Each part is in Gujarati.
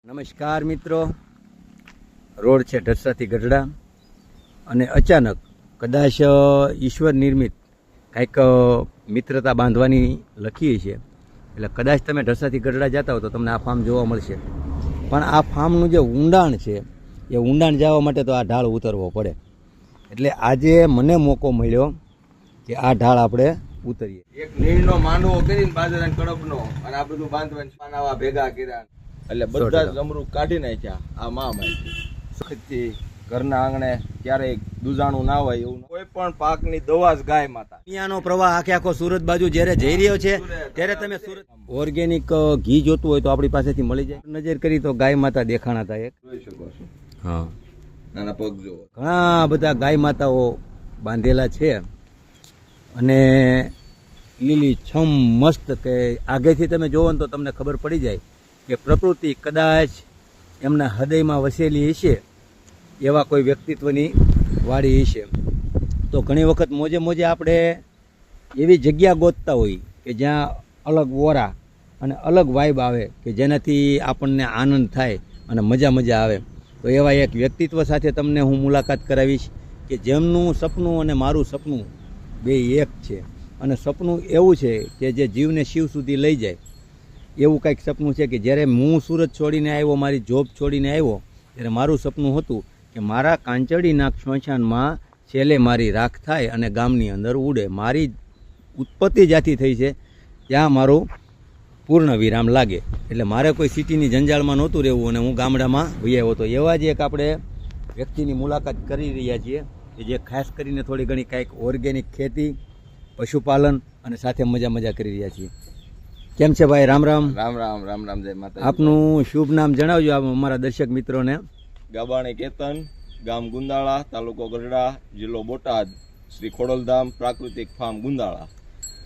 નમસ્કાર મિત્રો, રોડ છે ઢસાથી ગઢડા અને અચાનક કદાચ ઈશ્વર નિર્મિત કંઈક મિત્રતા બાંધવાની લખી છે. એટલે કદાચ તમે ઢસાથી ગઢડા જતા હો તો તમને આ ફાર્મ જોવા મળશે. પણ આ ફાર્મનું જે ઊંડાણ છે એ ઊંડાણ જવા માટે તો આ ઢાળ ઉતરવો પડે. એટલે આજે મને મોકો મળ્યો કે આ ઢાળ આપણે ઉતરીએ. એક નીણનો માંડવો કરીને બાજરાના કડબનો અને આ બધું બાંધવાનું પાનાવા ભેગા કર્યા એટલે બધા જ અમરૂ કાઢી નાખ્યા. આ માથી ઘરના આંગણે ક્યારેય દુજાણું ના હોય એવું કોઈ પણ પાકની દવા જ ગાય માતા. અહીંયાનો પ્રવાહ આખો સુરત બાજુ જ્યારે જઈ રહ્યો છે ત્યારે તમે સુરત ઓર્ગેનિક ઘી જોતું હોય તો આપણી પાસેથી મળી જાય. નજર કરી તો ગાય માતા દેખાણા હતા એક. જોઈ શકો છો. હા, નાના પગ જુઓ. ઘણા બધા ગાય માતાઓ બાંધેલા છે અને લીલી છમ મસ્ત કે આગેથી તમે જોવો ને તો તમને ખબર પડી જાય કે પ્રકૃતિ કદાચ એમના હૃદયમાં વસેલી હશે એવા કોઈ વ્યક્તિત્વની વાડી હશે. તો ઘણી વખત મોજે મોજે આપણે એવી જગ્યા ગોતતા હોઈએ કે જ્યાં અલગ ઓરા અને અલગ વાઇબ આવે કે જેનાથી આપણને આનંદ થાય અને મજા આવે. તો એવા એક વ્યક્તિત્વ સાથે તમને હું મુલાકાત કરાવીશ કે જેમનું સપનું અને મારું સપનું બે એક છે. અને સપનું એવું છે કે જે જીવને શિવ સુધી લઈ જાય એવું કંઈક સપનું છે. કે જ્યારે હું સુરત છોડીને આવ્યો, મારી જોબ છોડીને આવ્યો, ત્યારે મારું સપનું હતું કે મારા કાંચડીનાક સ્મશાનમાં છેલ્લે મારી રાખ થાય અને ગામની અંદર ઉડે. મારી ઉત્પત્તિ જ્યાંથી થઈ છે ત્યાં મારું પૂર્ણ વિરામ લાગે. એટલે મારે કોઈ સિટીની જંજાળમાં નહોતું રહેવું અને હું ગામડામાં વહી આવ્યો હતો. એવા જ એક આપણે વ્યક્તિની મુલાકાત કરી રહ્યા છીએ કે જે ખાસ કરીને થોડી ઘણી કાંઈક ઓર્ગેનિક ખેતી, પશુપાલન અને સાથે મજા કરી રહ્યા છીએ. કેમ છે ભાઈ? રામ રામ. રામ રામ. રામ રામ. જય માતા. આપનું શુભ નામ જણાવજો અમારા દર્શક મિત્રોને. ગાબાણી કેતન, ગામ ગુંદાળા, તાલુકો ગઢડા, જિલ્લો બોટાદ, શ્રી ખોડલધામ પ્રાકૃતિક ફાર્મ ગુંદાળા.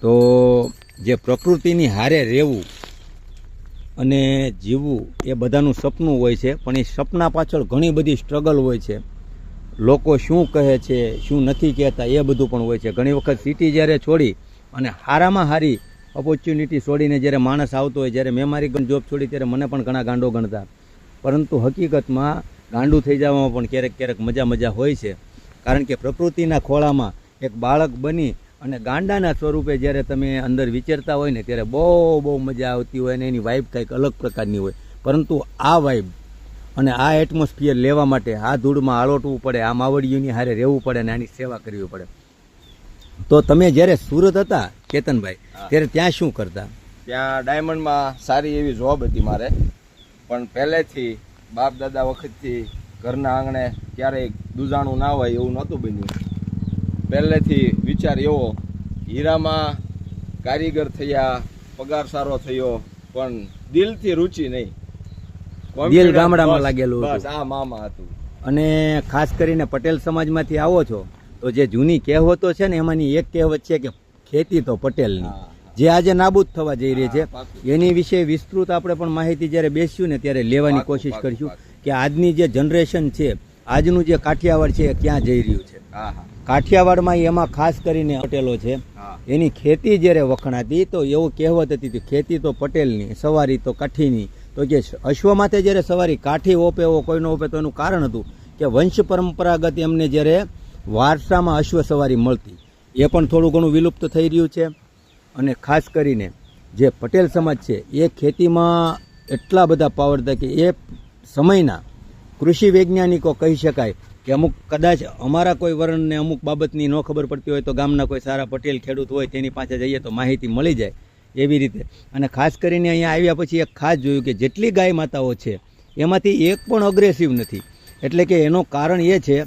તો જે પ્રકૃતિની હારે રહેવું અને જીવવું એ બધાનું સપનું હોય છે, પણ એ સપના પાછળ ઘણી બધી સ્ટ્રગલ હોય છે. લોકો શું કહે છે, શું નથી કહેતા એ બધું પણ હોય છે. ઘણી વખત સિટી જ્યારે છોડી અને હારામાં હારી ઓપોર્ચ્યુનિટી છોડીને જ્યારે માણસ આવતો હોય, જ્યારે મેં મારી જોબ છોડી ત્યારે મને પણ ઘણા ગાંડો ગણતા, પરંતુ હકીકતમાં ગાંડું થઈ જવામાં પણ ક્યારેક મજા હોય છે. કારણ કે પ્રકૃતિના ખોળામાં એક બાળક બની અને ગાંડાના સ્વરૂપે જ્યારે તમે અંદર વિચરતા હોય ને ત્યારે બહુ મજા આવતી હોય અને એની વાઇબ કંઈક અલગ પ્રકારની હોય. પરંતુ આ વાઇબ અને આ એટમોસ્ફિયર લેવા માટે આ ધૂળમાં આળોટવું પડે, આ માવડીઓની હારે રહેવું પડે અને આની સેવા કરવી પડે. તો તમે જ્યારે સુરત હતા કેતનભાઈ ત્યારે ત્યાં શું કરતા? ત્યાં ડાયમંડમાં સારી એવી જોબ હતી મારે, પણ પહેલેથી બાપ દાદા વખતથી ઘરના આંગણે ક્યારેય દુજાણું ના હોય એવું નહોતું બન્યું. પહેલેથી વિચાર એવો, હીરામાં કારીગર થયા, પગાર સારો થયો, પણ દિલથી રુચિ નહીં. દિલ ગામડામાં લાગેલું બસ આ મામા હતું. અને ખાસ કરીને પટેલ સમાજમાંથી આવો છો તો જે જૂની કહેવતો છે ને એમાંની એક કહેવત છે કે ખેતી તો પટેલની, જે આજે નાબૂદ થવા જઈ રહી છે. એની વિશે વિસ્તૃત આપણે પણ માહિતી જ્યારે બેસ્યું ને ત્યારે લેવાની કોશિશ કરીશું કે આજની જે જનરેશન છે, આજનું જે કાઠિયાવાડ છે એ ક્યાં જઈ રહ્યું છે. કાઠિયાવાડમાં એમાં ખાસ કરીને પટેલો છે, એની ખેતી જ્યારે વખણાતી તો એવું કહેવત હતી કે ખેતી તો પટેલની, સવારી તો કાઠીની. તો જે અશ્વ માથે જ્યારે સવારી કાઠી ઓપે એવો કોઈનો ઓપે તો એનું કારણ હતું કે વંશ પરંપરાગત એમને જ્યારે વારસામાં અશ્વ સવારી મળતી, એ પણ થોડું ઘણું વિલુપ્ત થઈ રહ્યું છે. અને ખાસ કરીને જે પટેલ સમાજ છે એ ખેતીમાં એટલા બધા પાવરતા કે એ સમયના કૃષિ વૈજ્ઞાનિકો કહી શકાય કે અમુક કદાચ અમારા કોઈ વર્ણને અમુક બાબતની ન ખબર પડતી હોય તો ગામના કોઈ સારા પટેલ ખેડૂત હોય તેની પાસે જઈએ તો માહિતી મળી જાય એવી રીતે. અને ખાસ કરીને અહીંયા આવ્યા પછી એક ખાસ જોયું કે જેટલી ગાય માતાઓ છે એમાંથી એક પણ અગ્રેસિવ નથી. એટલે કે એનું કારણ એ છે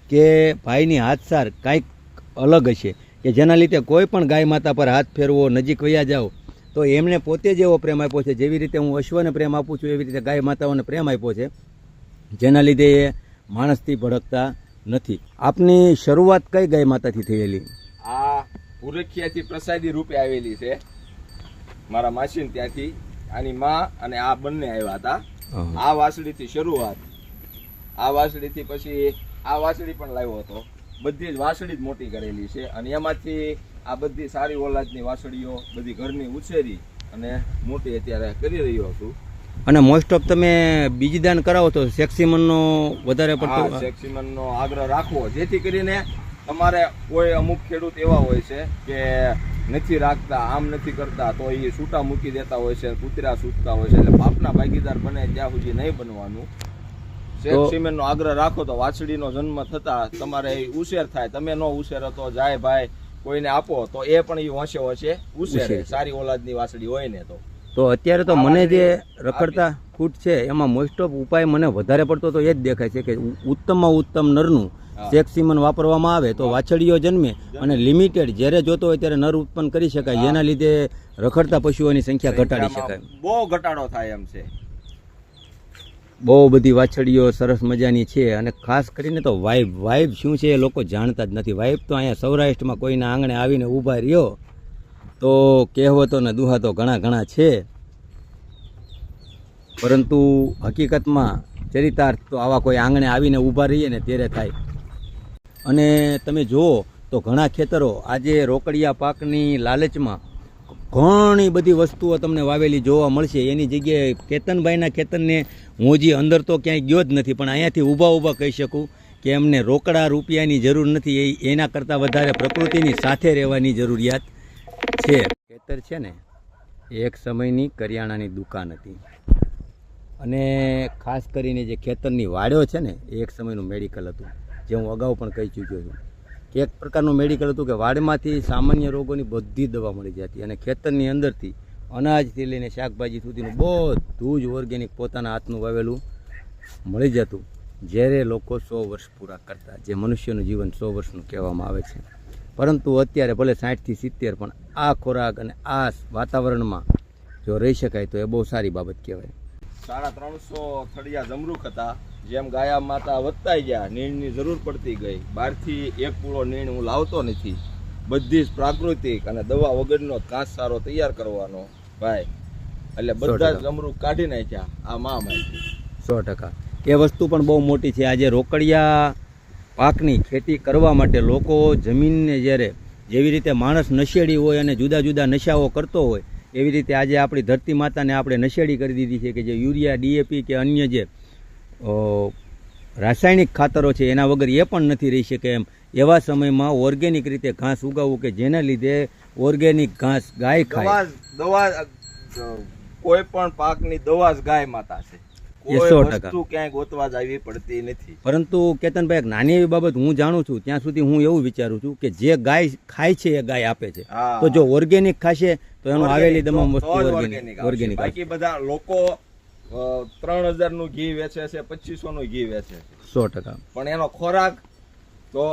કે ભાઈની હાથસાર કાંઈક અલગ હશે કે જેના લીધે કોઈ પણ ગાય માતા પર હાથ ફેરવો, નજીક વયા જાઓ તો એમને પોતે જ એવો પ્રેમ આપ્યો છે. જેવી રીતે હું અશ્વને પ્રેમ આપું છું એવી રીતે ગાય માતાઓને પ્રેમ આપ્યો છે, જેના લીધે એ માણસથી ભડકતા નથી. આપની શરૂઆત કઈ ગાય માતાથી થયેલી? આ પુરખિયાથી પ્રસાદી રૂપે આવેલી છે મારા માસીને ત્યાંથી. આની માં અને આ બંને આવ્યા હતા. આ વાસળીથી શરૂઆત, આ વાસળીથી પછી આ વાસળી પણ લાવ્યો હતો. બધી જ વાસળી જ મોટી કરેલી છે અને એમાંથી આ બધી સારી ઓલાદની વાસળીઓ બધી ઘરની ઉછેરી અને મોટી અત્યારે કરી રહ્યો છું. અને મોસ્ટ ઓફ તમે બીજી દાન કરાવો તો સેક્સીમનનો વધારે પડતો સેક્સીમનનો આગ્રહ રાખવો, જેથી કરીને તમારે કોઈ અમુક ખેડૂત એવા હોય છે કે નથી રાખતા, આમ નથી કરતા, તો એ છૂટા મૂકી દેતા હોય છે, કૂતરા સૂટતા હોય છે. એટલે પાપના ભાગીદાર બને ત્યાં સુધી નહીં બનવાનું. સેક્સીમનનો આગ્રહ રાખો તો વાછડીનો જન્મ થતા તમારે ઉછેર થાય. તમે નો ઉછેરો તો જાય ભાઈ કોઈને આપો તો એ પણ એ હોંશે હોંશે ઉછેરે, સારી ઓલાદની વાછડી હોય ને તો અત્યારે તો મને જે રખડતા ફૂટ છે એમાં મોસ્ટ ઓફ ઉપાય મને વધારે પડતો તો એ જ દેખાય છે કે ઉત્તમમાં ઉત્તમ નરનું સેક્સીમન વાપરવામાં આવે તો વાછડીઓ જન્મે અને લિમિટેડ જ્યારે જોતો હોય ત્યારે નર ઉત્પન્ન કરી શકાય, જેના લીધે રખડતા પશુઓની સંખ્યા ઘટાડી શકાય. બહુ ઘટાડો થાય એમ છે. બહુ બધી વાછડીઓ સરસ મજાની છે. અને ખાસ કરીને તો વાઇબ શું છે એ લોકો જાણતા જ નથી. વાઇબ તો અહીંયા સૌરાષ્ટ્રમાં કોઈના આંગણે આવીને ઊભા રહ્યો તો કહેવતો ને દુહાતો ઘણા છે, પરંતુ હકીકતમાં ચરિતાર્થ તો આવા કોઈ આંગણે આવીને ઊભા રહીએ ને ત્યારે થાય. અને તમે જુઓ તો ઘણા ખેતરો આજે રોકડિયા પાકની લાલચમાં ઘણી બધી વસ્તુઓ તમને વાવેલી જોવા મળશે. એની જગ્યાએ કેતનભાઈના ખેતરને હું હજી અંદર તો ક્યાંય ગયો જ નથી, પણ અહીંયાથી ઊભા કહી શકું કે એમને રોકડા રૂપિયાની જરૂર નથી, એના કરતાં વધારે પ્રકૃતિની સાથે રહેવાની જરૂરિયાત છે. ખેતર છે ને એક સમયની કરિયાણાની દુકાન હતી, અને ખાસ કરીને જે ખેતરની વાડો છે ને એ એક સમયનું મેડિકલ હતું, જે હું અગાઉ પણ કહી ચૂક્યો છું કે એક પ્રકારનું મેડિકલ હતું કે વાડમાંથી સામાન્ય રોગોની બધી દવા મળી જતી, અને ખેતરની અંદરથી અનાજથી લઈને શાકભાજી સુધીનું બધું જ ઓર્ગેનિક પોતાના હાથનું વાવેલું મળી જતું. જ્યારે લોકો 100 વર્ષ પૂરા કરતા, જે મનુષ્યનું જીવન 100 વર્ષનું કહેવામાં આવે છે, પરંતુ અત્યારે ભલે 60 થી 70 પણ આ ખોરાક અને આ વાતાવરણમાં જો રહી શકાય તો એ બહુ સારી બાબત કહેવાય. 350 થડિયા જમરૂખ હતા. જેમ ગાયા માતા વધતા ગયા, નીણની જરૂર પડતી ગઈ. બહારથી એક પૂળો નીણ હું લાવતો નથી, બધી જ પ્રાકૃતિક અને દવા વગરનો ઘાસચારો તૈયાર કરવાનો ભાઈ. એટલે બધા જ જમરૂખ કાઢી નાખ્યા આ મહામારી. 100%. એ વસ્તુ પણ બહુ મોટી છે. આજે રોકડિયા પાકની ખેતી કરવા માટે લોકો જમીનને જ્યારે જેવી રીતે માણસ નશેડી હોય અને જુદા જુદા નશાઓ કરતો હોય, એવી રીતે આજે આપણી ધરતી માતાને આપણે નશેડી કરી દીધી છે કે જે યુરિયા, ડીએપી કે અન્ય જે રાસાયણિક ખાતરો છે એના વગર એ પણ નથી રહી શકે એમ. એવા સમયમાં ઓર્ગેનિક રીતે ઘાસ ઉગાવવું કે જેના લીધે ઓર્ગેનિક ઘાસ ગાય ખાય. દવા કોઈ પણ પાકની દવા જ ગાય માતા છે. એ 100%. ક્યાંય ગોતવા જ આવી પડતી નથી. પરંતુ કેતનભાઈ એક નાની એવી બાબત હું જાણું છું ત્યાં સુધી હું એવું વિચારું છું કે જે ગાય ખાય છે એ ગાય આપે છે. તો જો ઓર્ગેનિક ખાશે તો એનું આવેલી તમામ વસ્તુ ઓર્ગેનિક. બાકી બધા લોકો 3000 નું ઘી વેચે છે, 2500 નું ઘી વેચે છે. 100%. પણ એનો ખોરાક તો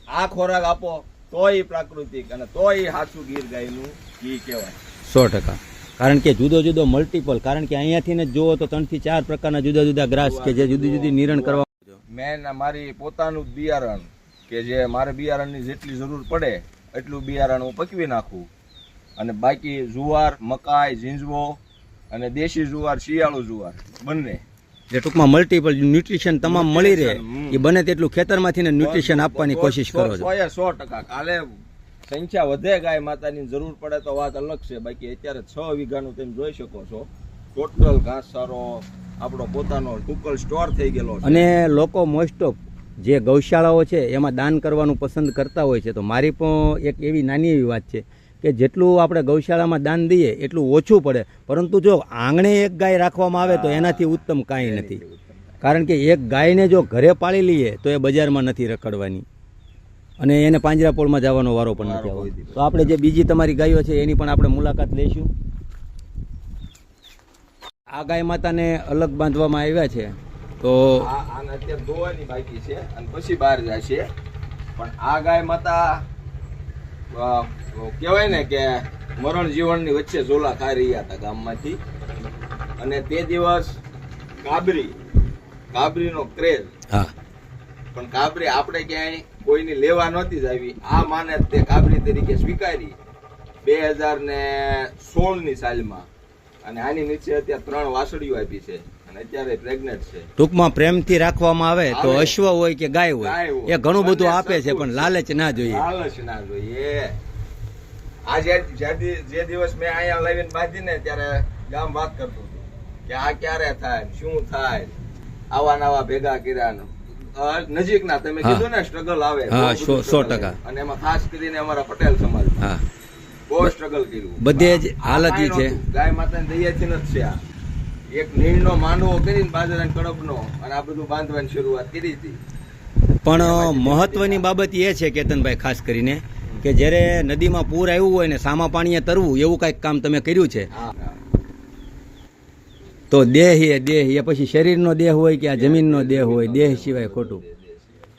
આ ખોરાક આપો તોય પ્રાકૃતિક અને તોય સાચું ગીર ગાયનું ઘી કહેવાય. 100%. કારણ કે જુદો જુદો મલ્ટિપલ, કારણ કે અહીંયાથી ને જુઓ તો 3 થી 4 પ્રકારના જુદા જુદા ગ્રાસ કે જે જુદી જુદી નિરણ કરવા. મેં મારી પોતાનું બિયારણ કે જે મારે બિયારણની જેટલી જરૂર પડે એટલું બિયારણ હું પકવી નાખું, અને બાકી જુવાર, મકાઈ, ઝીંઝવો અને દેશી જુવાર, શિયાળુ જુવાર બંને, જે ટૂંકમાં મલ્ટિપલ ન્યુટ્રિશન તમામ મળી રહે એ બને તેટલું ખેતરમાંથી ને ન્યુટ્રિશન આપવાની કોશિશ કરો છો. 100%. કાલે સંખ્યા વધે ગાય માતાની જરૂર પડે તો વાત અલગ છે. બાકી અત્યારે 6 વીઘાનું તમે જોઈ શકો છો ટોટલ ઘાસચારો આપણો પોતાનો ટુકલ સ્ટોર થઈ ગયેલો છે. અને લોકો મોસ્ટ ઓફ જે ગૌશાળાઓ છે એમાં દાન કરવાનું પસંદ કરતા હોય છે. તો મારી પણ એક એવી નાની એવી વાત છે કે જેટલું આપણે ગૌશાળામાં દાન દઈએ એટલું ઓછું પડે, પરંતુ જો આંગણે એક ગાય રાખવામાં આવે તો એનાથી ઉત્તમ કાંઈ નથી. કારણ કે એક ગાયને જો ઘરે પાળી લઈએ તો એ બજારમાં નથી રખડવાની અને એને પાંજરાપોળમાં જવાનો વારો પણ નથી આવતો. તો આપણે જે બીજી તમારી ગાયો છે એની પણ આપણે મુલાકાત લઈશું. આ ગાય માતાને અલગ બાંધવામાં આવ્યા છે તો આને અત્યારે ધોવાની બાકી છે અને પછી બહાર જાય છે. પણ આ ગાય માતા કહેવાય ને કે મરણ જીવનની વચ્ચે ઝોલા ખાઈ રહ્યા હતા ગામમાંથી. અને તે દિવસ કાબરીનો ક્રેઝ. હા, પણ કાબરી આપણે ક્યાંય કોઈની લેવા નહોતી જ આવી. આ માને તે કાબરી તરીકે સ્વીકારી 2016 ની સાલમાં, અને આની નીચે અત્યારે 3 વાસળીઓ આપી છે અને અત્યારે પ્રેગ્નેન્ટ છે. ટૂંકમાં પ્રેમથી રાખવામાં આવે તો અશ્વ હોય કે ગાય હોય એ ઘણું બધું આપે છે, પણ લાલચ ના જોઈએ. લાલચ ના જોઈએ. આ જે દિવસ મેં અહીંયા લાવીને બાંધીને ત્યારે ગામ વાત કરતું હતું કે આ ક્યારે થાય, શું થાય, આવા નવા ભેગા કર્યા. નજીકના તમે કીધું ને સ્ટ્રગલ આવે, હા, બહુ બધું 100% struggle આવે. અને એમાં ખાસ કરીને અમારા પટેલ સમાજ હા બહુ સ્ટ્રગલ કર્યું. બધે જ આ હાલત ઈ કાંઈ છે. નહોતું. ગાય માતાની દયાથી નથી છે આ. એક નીણનો માંડવો કરીને બાજરાના કડબનો અને આ બધું બાંધવાની શરૂઆત કરી હતી. પણ મહત્વની બાબત એ છે કેતનભાઈ ખાસ કરીને કે જ્યારે નદીમાં પૂર આવ્યું હોય ને સામા પાણીએ તરવું એવું કાંઈક કામ તમે કર્યું છે. હા. તો દેહ એ પછી શરીરનો દેહ હોય કે આ જમીનનો દેહ હોય, દેહ સિવાય ખોટું.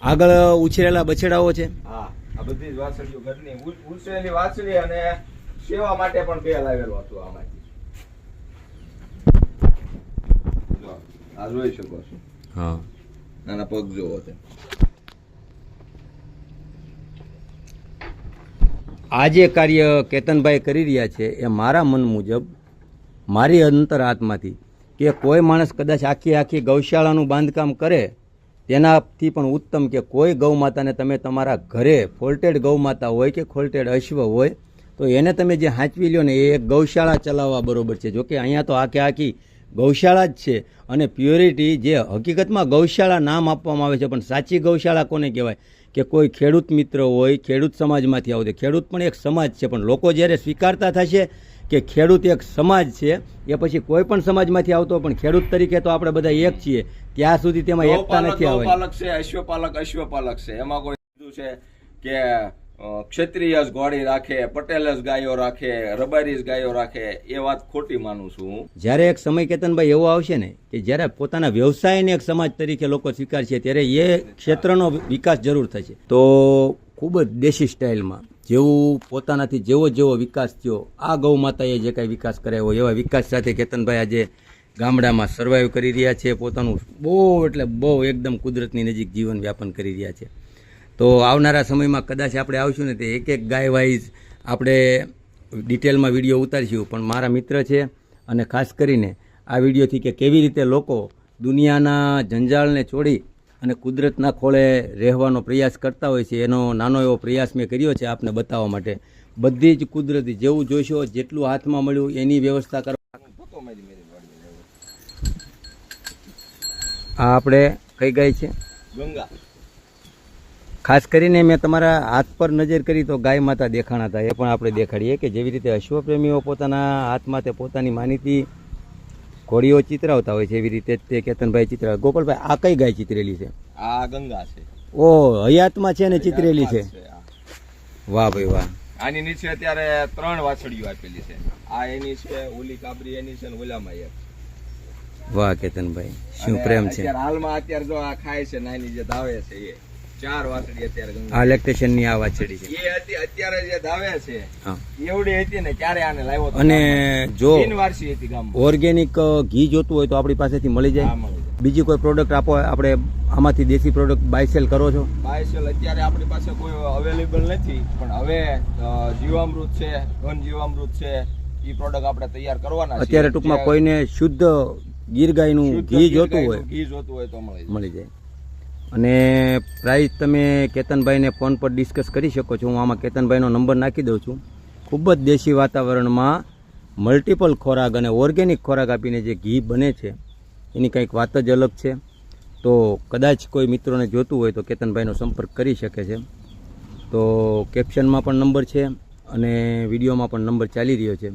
આગળ ઉછરેલા બછડાઓ છે. હા, આ બધી જ વાછડીઓ ઘરની ઉછરેલી વાછડી અને સેવા માટે પણ બે લાવેલું હતું આમાંથી. જો, આ જોઈ શકો છો. હા, નાના પગ જોવો છે. આ જે કાર્ય કેતનભાઈ કરી રહ્યા છે એ મારા મન મુજબ, મારી અંતર આત્માથી, કે કોઈ માણસ કદાચ આખી ગૌશાળાનું બાંધકામ કરે તેનાથી પણ ઉત્તમ કે કોઈ ગૌ માતાને તમે તમારા ઘરે ફોલ્ટેડ ગૌ માતા હોય કે ફોલ્ટેડ અશ્વ હોય તો એને તમે જે હાંચવી લ્યો ને એ એક ગૌશાળા ચલાવવા બરોબર છે. જોકે અહીંયા તો આખી ગૌશાળા જ છે અને પ્યોરિટી જે હકીકતમાં ગૌશાળા નામ આપવામાં આવે છે પણ સાચી ગૌશાળા કોને કહેવાય કે કોઈ ખેડૂત મિત્ર હોય, ખેડૂત સમાજમાંથી આવતો. ખેડૂત પણ એક સમાજ છે, પણ લોકો જ્યારે સ્વીકારતા થશે કે ખેડૂત એક સમાજ છે એ પછી કોઈ પણ સમાજમાંથી આવતો પણ ખેડૂત તરીકે તો આપણે બધા એક છીએ ત્યાં સુધી તેમાં એકતા નથી આવવાની. ગૌપાલક છે, અશ્વપાલક છે. એમાં કોઈ કીધું છે કે ક્ષત્રિય જ ઘોડી રાખે, પટેલ જ ગાયો રાખે, રબારી જ ગાયો રાખે, એ વાત ખોટી માનું છું હું. જ્યારે એક સમય કેતનભાઈ એવો આવશે ને કે જ્યારે પોતાના વ્યવસાયને એક સમાજ તરીકે લોકો સ્વીકારશે ત્યારે એ ક્ષેત્રનો વિકાસ જરૂર થશે. તો ખૂબ જ દેશી સ્ટાઇલમાં જેવું પોતાનાથી જેવો વિકાસ થયો આ ગૌ માતાએ જે કાંઈ વિકાસ કરાયો એવા વિકાસ સાથે કેતનભાઈ આજે ગામડામાં સર્વાઈવ કરી રહ્યા છે. પોતાનું બહુ એકદમ કુદરતની નજીક જીવન વ્યાપન કરી રહ્યા છે. તો આવનારા સમયમાં કદાચ આપણે આવશું ને તે એક ગાય વાઇઝ આપણે ડિટેલમાં વિડીયો ઉતારીશું. પણ મારા મિત્ર છે અને ખાસ કરીને આ વિડીયોથી કે કેવી રીતે લોકો દુનિયાના જંજાળને છોડી અને કુદરતના ખોળે રહેવાનો પ્રયાસ કરતા હોય છે એનો નાનો એવો પ્રયાસ મેં કર્યો છે આપને બતાવવા માટે. બધી જ કુદરતી જેવું જોઈશો જેટલું હાથમાં મળ્યું એની વ્યવસ્થા કરવા. આ આપણે કઈ ગાય છે? ગંગા. ખાસ કરીને મેં તમારા હાથ પર નજર કરી તો ગાય માતા દેખાણા હતા, એ પણ આપણે દેખાડીએ કે જેવી રીતે અશ્વપ્રેમીઓ પોતાના હાથમાં તે પોતાની માનીતી ઘોડીઓ ચિતરાવતા હોય છે એવી રીતે તે કેતનભાઈ ચિતરાવે. ગોપાલભાઈ આ કઈ ગાય ચિતરેલી છે? આ ગંગા છે. ઓ હયાતમાં છે ને ચિતરેલી છે. વાહ ભાઈ વાહ. આની નીચે અત્યારે 3 વાછડીઓ આપેલી છે. આ એની છે, ઓલી કાબરી એની છે ને ઓલામાં એક. વાહ કેતનભાઈ શું પ્રેમ છે. હાલમાં અત્યારે જો આ ખાય છે નાની જે ધાવે છે એ 4 વાછડી અત્યારે ગંગા. આ લેક્ટેશન ની આ વાછડી છે. એ હતી અત્યારે જે ધાવે છે હા. એવડી હતી ને ક્યારે આને લાવ્યો તો. અને જો 3 વર્ષી હતી ગામમાં. ઓર્ગેનિક ઘી જોતું હોય તો આપણી પાસેથી મળી જાય. હા, મળી જાય. બીજી કોઈ પ્રોડક્ટ આપો આપણે આમાંથી દેશી પ્રોડક્ટ બાય સેલ કરો છો? બાયસેલ અત્યારે આપણી પાસે કોઈ અવેલેબલ નથી, પણ હવે જીવામૃત છે, ઘન જીવામૃત છે, એ પ્રોડક્ટ આપણે તૈયાર કરવાના છે. અત્યારે ટૂંકમાં કોઈને શુદ્ધ ગીર ગાયનું ઘી જોતું હોય તો મળી જાય. અને પ્રાઇસ તમે કેતનભાઈને ફોન પર ડિસ્કસ કરી શકો છો. હું આમાં કેતનભાઈનો નંબર નાખી દઉં છું. ખૂબ જ દેશી વાતાવરણમાં મલ્ટિપલ ખોરાક અને ઓર્ગેનિક ખોરાક આપીને જે ઘી બને છે એની કંઈક વાત જ અલગ છે. તો કદાચ કોઈ મિત્રોને જોતું હોય તો કેતનભાઈનો સંપર્ક કરી શકે છે. તો કેપ્શનમાં પણ નંબર છે અને વિડીયોમાં પણ નંબર ચાલી રહ્યો છે.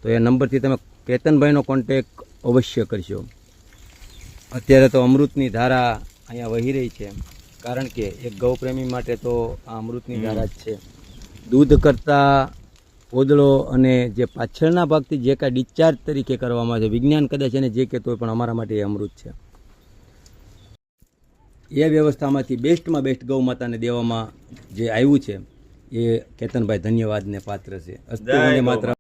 તો એ નંબરથી તમે કેતનભાઈનો કોન્ટેક અવશ્ય કરશો. અત્યારે તો અમૃતની ધારા અહીંયા વહી રહી છે, કારણ કે એક ગૌપ્રેમી માટે તો આ અમૃતની ધારા જ છે. દૂધ કરતાં પોદળો અને જે પાછળના ભાગથી જે કાંઈ ડિસ્ચાર્જ તરીકે કરવામાં આવે છે, વિજ્ઞાન કદાચ એને જે કહેતો હોય પણ અમારા માટે એ અમૃત છે. એ વ્યવસ્થામાંથી બેસ્ટમાં બેસ્ટ ગૌ માતાને દેવામાં જે આવ્યું છે એ કેતનભાઈ ધન્યવાદને પાત્ર છે. અસ્તુ વંદે માતરમ.